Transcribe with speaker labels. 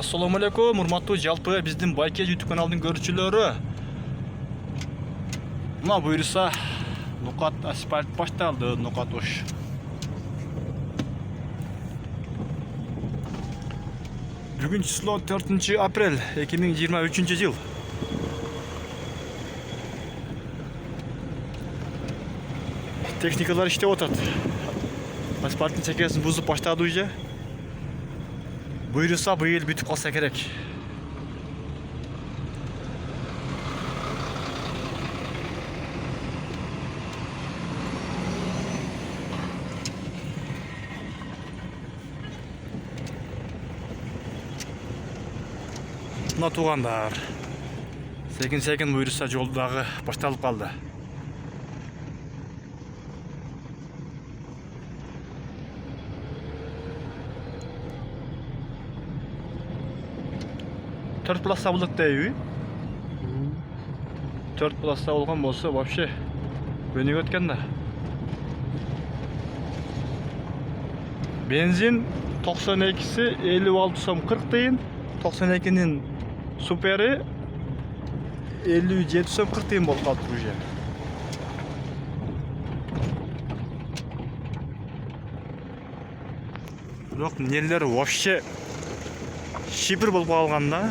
Speaker 1: Assalamu alaikum, урматтуу жалпы биздин Байке YouTube каналынын көрүүчүлөрү. Мына буюрса Нукат асфальт башталды, Нукат ош. Бүгүн число 4 апрель 2023 жыл. Техникалар иштеп атат. Асфальттын чекесин бузуп баштады уже. Буйруса быйыл бүтүп калса керек. Мына туугандар. Секин буйруса жолдагы башталып калды. Төрт полоса болот дейби? Төрт полоса болгон болсо вообще өнүгүп өткөн да. Бензин 92-си 56 сом 40 тыйын, 92-нин супери 57 сом 40 тыйын болуп калды уже. Бирок нелер вообще шипир болуп калган да.